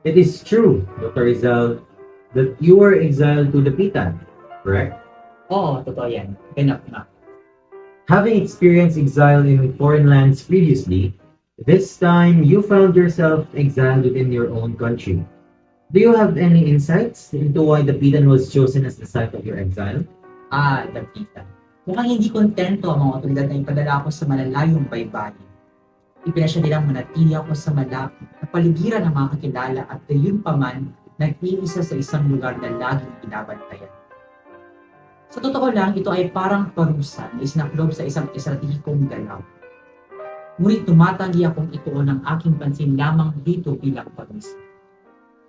It is true, Dr. Rizal, that you were exiled to Dapitan, correct? Oo, totoo yan. Ganap na. Having experienced exile in foreign lands previously, this time you found yourself exiled within your own country. Do you have any insights into why Dapitan was chosen as the site of your exile? Dapitan. Mukhang hindi kontento ang mga otoridad na ipadala ako sa malalayong baybayin. Ipinasya nilang manatili ako sa malapit na paligiran ng mga kakilala at gayon pa man nag-iisa sa isang lugar na laging binabantayan. Sa totoo lang, ito ay parang parusa na isinaklob sa isang estratehikong galaw. Ngunit tumatanggi akong ituon ang aking pansin lamang dito bilang parusa.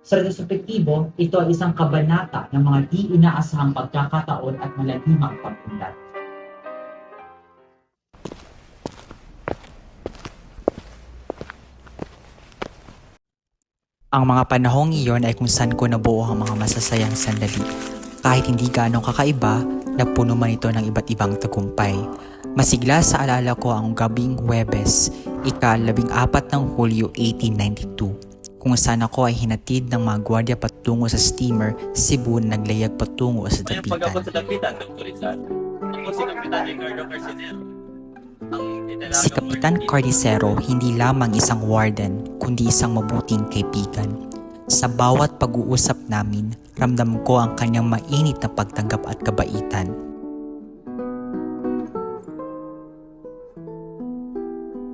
Sa retrospektibo, ito ay isang kabanata ng mga di inaasahang pagkakataon at malalimang pag-unlad. Ang mga panahong iyon ay kung saan ko nabuo ang mga masasayang sandali. Kahit hindi gaano kakaiba, napuno man ito ng iba't ibang tagumpay. Masigla sa alala ko ang gabing Huwebes, ika-14 ng Hulyo 1892, kung saan ako ay hinatid ng mga gwardiya patungo sa steamer Cebu na naglayag patungo sa Ngayong Dapitan. pag-abot sa Dapitan, Dr. Rizal, ako si Kapitan Ricardo Carcinero. Si Kapitan Cardicero hindi lamang isang warden, kundi isang mabuting kaibigan. Sa bawat pag-uusap namin, ramdam ko ang kanyang mainit na pagtanggap at kabaitan.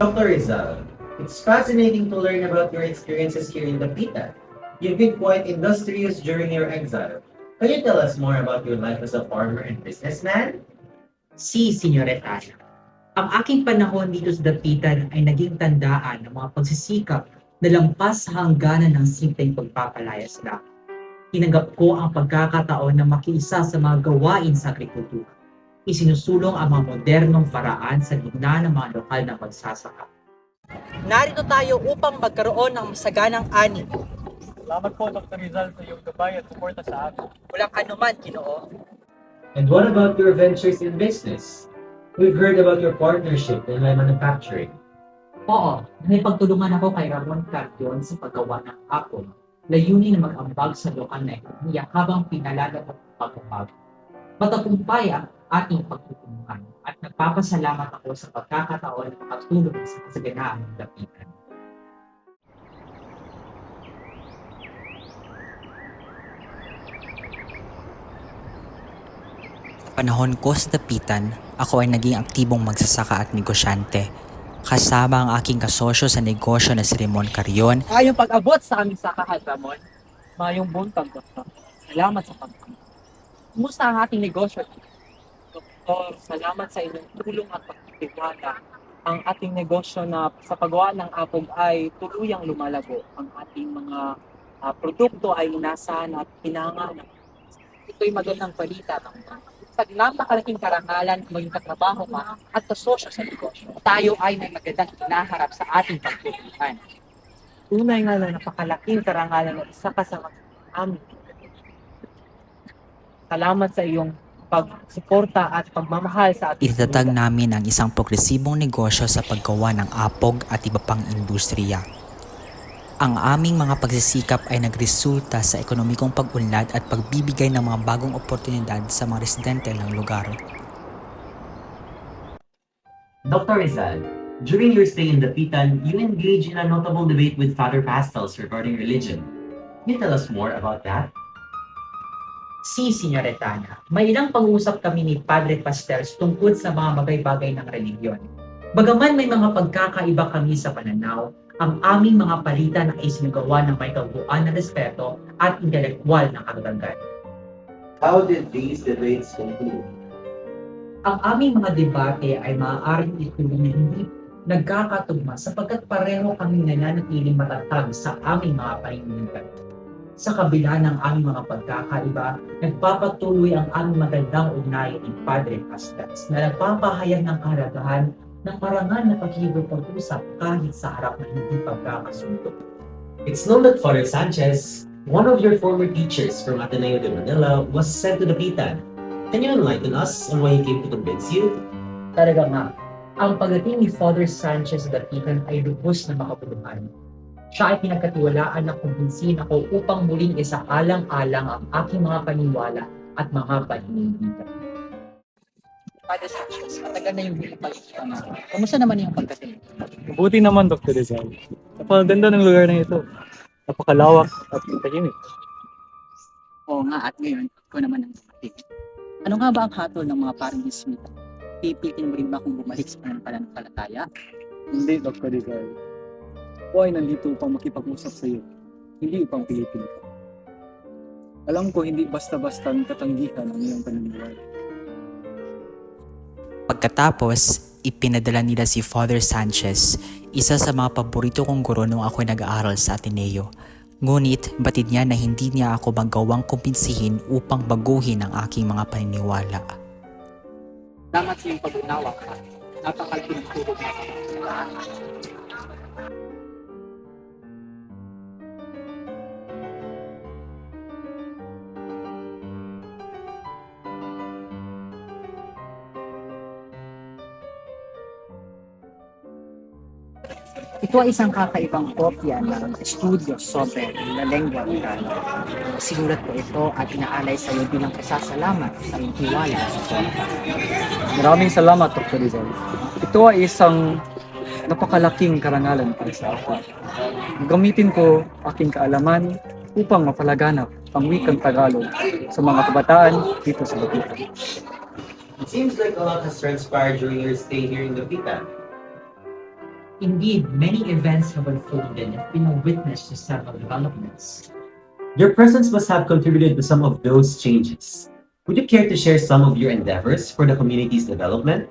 Dr. Rizal, it's fascinating to learn about your experiences here in Dapitan. You've been quite industrious during your exile. Can you tell us more about your life as a farmer and businessman? Si Senyoretana. Ang aking panahon dito sa Dapitan ay naging tandaan ng mga pagsisikap na lampas sa hangganan ng simpleng pagpapalayas lang. Tinanggap ko ang pagkakataon na makiisa sa mga gawain sa agrikultura. Isinusulong ang mga modernong paraan sa gitna ng mga lokal na magsasaka. Narito tayo upang magkaroon ng masaganang ani. Salamat po, Dr. Rizal, sa iyong gabay at suporta sa akin. Walang anuman, Ginoo. And what about your ventures in business? We've heard about your partnership in light manufacturing. Oo, nakipagtulungan ako kay Ramon Cardion sa paggawa ng apple. Layunin na mag-ambag sa lokal na ekonomiya habang pinalalat ang pagbabago. Matagumpay ang ating pagtutulungan at nagpapasalamat ako sa pagkakataon na makatulong sa kasaganaan ng Dapitan. Panahon ko sa Dapitan, ako ay naging aktibong magsasaka at negosyante. Kasama ang aking kasosyo sa negosyo na si Ramon Carrion, Ayong pag-abot sa aming sakahan, Ramon. Mayong buntag, Doktor. Salamat sa pagkakas. Kumusta ang ating negosyo? Doktor, salamat sa inyong tulong at pagtitiwala. Ang ating negosyo na sa paggawa ng apog ay tuluyang lumalago. Ang ating mga produkto ay inasahan at pinangalan. Ito'y magandang balita. Sa napakalaking karangalan maging katrabaho ka at kasosyo sa negosyo, tayo ay may magandang hinaharap sa ating pagtulungan. Tunay nga na napakalaking karangalan na isa ka sa amin. Salamat sa iyong pagsuporta at pagmamahal sa ating itatag namin ang isang progresibong negosyo sa paggawa ng apog at iba pang industriya. Ang aming mga pagsisikap ay nagresulta sa ekonomikong pag-unlad at pagbibigay ng mga bagong oportunidad sa mga residente ng lugar. Dr. Rizal, during your stay in Dapitan, you engaged in a notable debate with Father Pastels regarding religion. Can you tell us more about that? Si Senyoretana, may ilang pag-uusap kami ni Padre Pastels tungkol sa mga bagay-bagay ng religiyon. Bagaman may mga pagkakaiba kami sa pananaw, ang aming mga palitan ay sinagawa ng may kabuuan na respeto at intelektual na kagagagan. How did these debates conclude? Ang aming mga debate ay maaaring ituloy na hindi nagkakatugma sapagkat pareho kami nananatiling matatag sa aming mga paniniwala. Sa kabila ng aming mga pagkakaiba, nagpapatuloy ang aming magandang ugnayan ni Padre Pastels na nagpapahayag ng kahalagahan ng marangal na pagkikipag-usap kahit sa harap ng hindi pagkakasundo. It's known that Father Sanchez, one of your former teachers from Ateneo de Manila, was sent to Dapitan. Can you enlighten us on why he came to convince you? Talaga nga, ang pagdating ni Father Sanchez sa Dapitan ay lubos na makabuluhan. Siya ay pinagkatiwalaan na kumbinsin ako upang muling isaalang-alang ang aking mga paniwala at mga paninindigan. Father Sanchez, matagal na yung huling pagkikita natin. Kamusta naman yung pagdating? Mabuti naman, Dr. Rizal. Napakaganda ng lugar na ito. Napakalawak at tahimik. Oo nga, at ngayon, ikaw naman ang dumating. Ano nga ba ang hatol ng mga parang Smith? Pipilitin mo rin ba kung bumalik sa pananampalataya? Hindi, Dr. Rizal. Ako ay nandito upang makipag-usap sa iyo, hindi upang pilitin ka. Alam ko hindi basta-basta ang katanggihan ang iyong paniniwala. Pagkatapos, ipinadala nila si Father Sanchez, isa sa mga paborito kong guro nung ako nag-aaral sa Ateneo. Ngunit batid niya na hindi niya ako magawang kumpinsihin upang baguhin ang aking mga paniniwala. Salamat sa iyong pag-unawa ka. Napakalaking tulog na sa Ito ay isang kakaibang kopya ng Estudio sobre la Lengua Mexicana. Sinulat ko ito at inaalay sa iyo bilang pasasalamat sa iyong tiwala sa Sonta. Maraming salamat, Dr. Rizal. Ito ay isang napakalaking karangalan para sa ako. Gamitin ko aking kaalaman upang mapalaganap ang wikang Tagalog sa mga kabataan dito sa Baguio. It seems like a lot has transpired during your stay here in Dapitan. Indeed, many events have unfolded and been a witness to several developments. Your presence must have contributed to some of those changes. Would you care to share some of your endeavors for the community's development?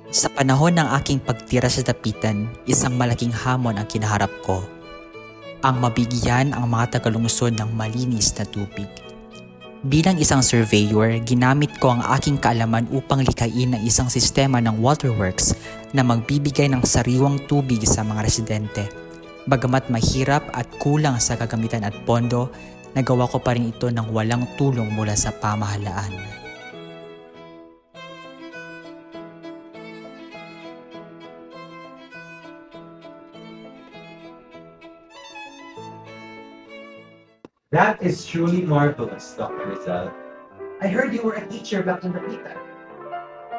Sa panahon ng aking pagtira sa Dapitan, isang malaking hamon ang kinaharap ko. Ang mabigyan ang mga tagalungsod ng malinis na tubig. Bilang isang surveyor, ginamit ko ang aking kaalaman upang likhain ang isang sistema ng waterworks na magbibigay ng sariwang tubig sa mga residente. Bagamat mahirap at kulang sa kagamitan at pondo, nagawa ko pa rin ito ng walang tulong mula sa pamahalaan. That is truly marvelous, Dr. Rizal. I heard you were a teacher back in Dapitan.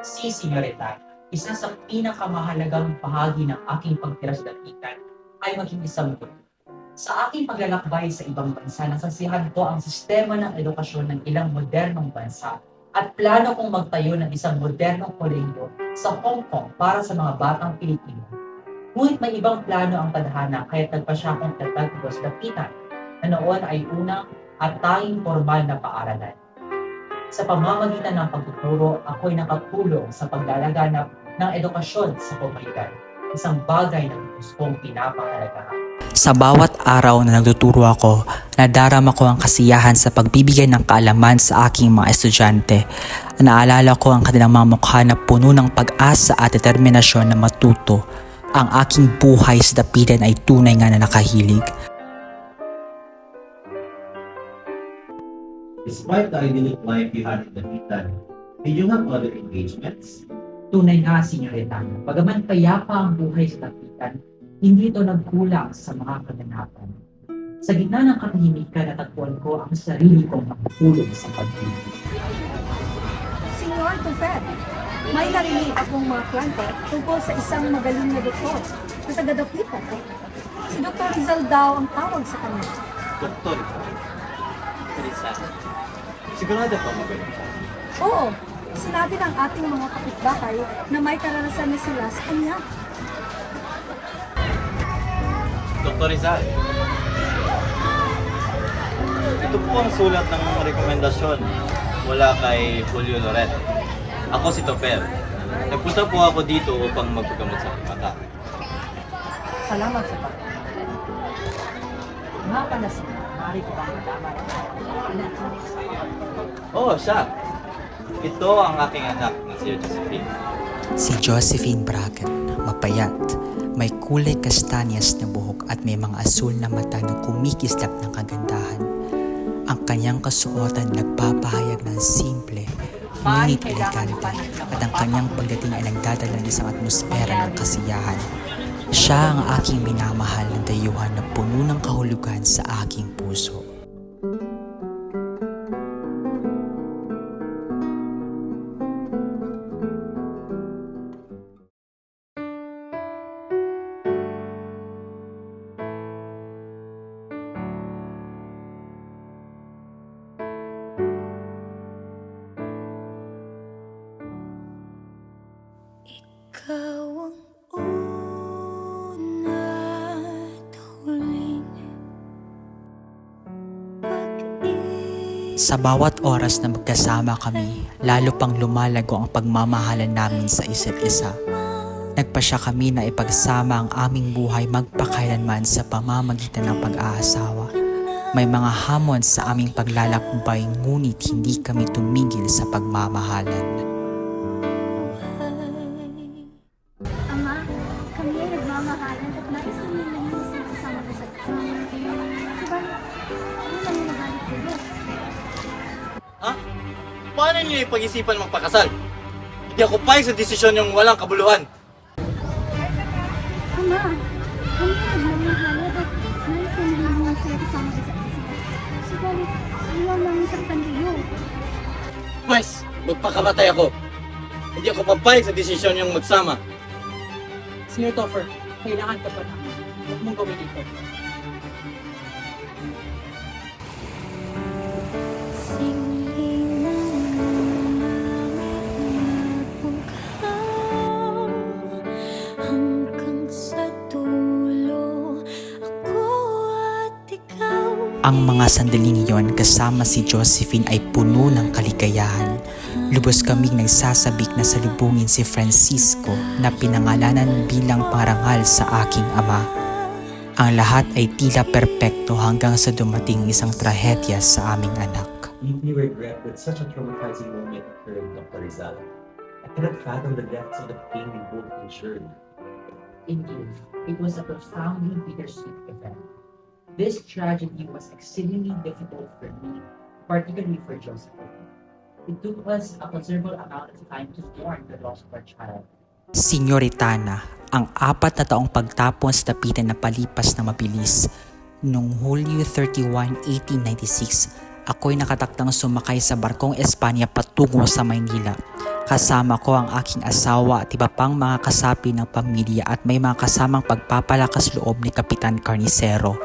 Si Senyorita, isa sa pinakamahalagang bahagi ng aking pagtira sa Dapitan ay maging isang guro. Sa aking paglalakbay sa ibang bansa, nasaksihan ko ang sistema ng edukasyon ng ilang modernong bansa at plano kong magtayo ng isang modernong kolehiyo sa Hong Kong para sa mga batang Pilipino. Ngunit may ibang plano ang tadhana kaya't nagpa siya akong tatagpo sa Dapitan na noon ay unang at tanging formal na paaralan. Sa pamamagitan ng pagtuturo, ako'y nakatulong sa paglalaganap ng edukasyon sa komunidad, isang bagay na gustong pinapahalagahan. Sa bawat araw na nagtuturo ako, nadarama ko ang kasiyahan sa pagbibigay ng kaalaman sa aking mga estudyante. Naalala ko ang kanilang mga mukha na puno ng pag-asa at determinasyon na matuto. Ang aking buhay sa Dapitan ay tunay nga na nakahilig. Despite the idyllic life you had in Dapitan, did you have other engagements? Tunay nga, Senyorita, bagaman payapa ang buhay sa Dapitan, hindi ito nagkulang sa mga kaganapan. Sa gitna ng katahimikan, natagpuan ko ang sarili kong makatulong sa pag-ibig. Senyor Tufet, may narinig akong mga klante tungkol sa isang magaling na doktor na taga-Dapitan. Si Dr. Rizal daw ang tawag sa kanya. Doktor, Rizal. Sigurado pa magaling. Oo, sinabi ng ating mga kapitbahay na may karanasan na sila sa kanya. Dr. Rizal. Ito po ang sulat ng rekomendasyon mula kay Julio Loret. Ako si Toper. Nagpunta po ako dito upang magpagamot sa mata. Salamat sa pagkakas. Nga pala siya, maaari ko bang malaman Oh, siya. Ito ang aking anak na si Josephine. Si Josephine Bracken, mapayat, may kulay kastanyas na buhok at may mga asul na mata na kumikislap ng kagandahan. Ang kanyang kasuotan nagpapahayag ng simple, ngunit elegante, at ang kanyang pagdating ay nagdadala ng isang atmosfera ng kasiyahan. Siya ang aking minamahal na dayuhan na puno ng kahulugan sa aking puso. Ikaw ang una at huling pag-ibig. Sa bawat oras na magkasama kami, lalo pang lumalago ang pagmamahalan namin sa isa't isa. Nagpasya kami na ipagsama ang aming buhay magpakailanman sa pamamagitan ng pag-aasawa. May mga hamon sa aming paglalakbay ngunit hindi kami tumigil sa pagmamahalan. Ama, kami ay nagmamahalan at nais namin maging kasama ka sa isa. Subalit, ano lang yung nagalit ko doon? Ha? Paano niyo ipag-isipan magpakasal? Hindi ako payag sa desisyon yung walang kabuluhan. Ama, kami ay nagmamahalan at nais namin maging kasama ka sa isa. Subalit, iwan namin saktan kayo. Pwes, magpakamatay ako. Hindi ako papayag sa desisyon yung magsama. Senior Topher, kailangan ka pa namin. Huwag mong gawin ito. Singling ng langit na bughaw hanggang sa dulo, ako at ikaw. Ang mga sandaling iyon kasama si Josephine ay puno ng kaligayahan. Lubos kaming nagsasabik na salubungin si Francisco na pinangalanan bilang parangal sa aking ama. Ang lahat ay tila perpekto hanggang sa dumating isang trahedya sa aming anak. Deeply regret that such a traumatizing moment occurred, Dr. Rizal. I cannot fathom the depths of the pain we both endured. Indeed, it was a profoundly bittersweet event. This tragedy was exceedingly difficult for me, particularly for Josephine. It took us a considerable amount of time to mourn the loss of our child. Senyoritana, ang 4 na taong pagtapos dapitan na palipas na mabilis. Noong Hulyo 31, 1896, ako'y nakatakdang sumakay sa barkong Espanya patungo sa Maynila. Kasama ko ang aking asawa at iba pang mga kasapi ng pamilya at may mga kasamang pagpapalakas loob ni Kapitan Carnicero.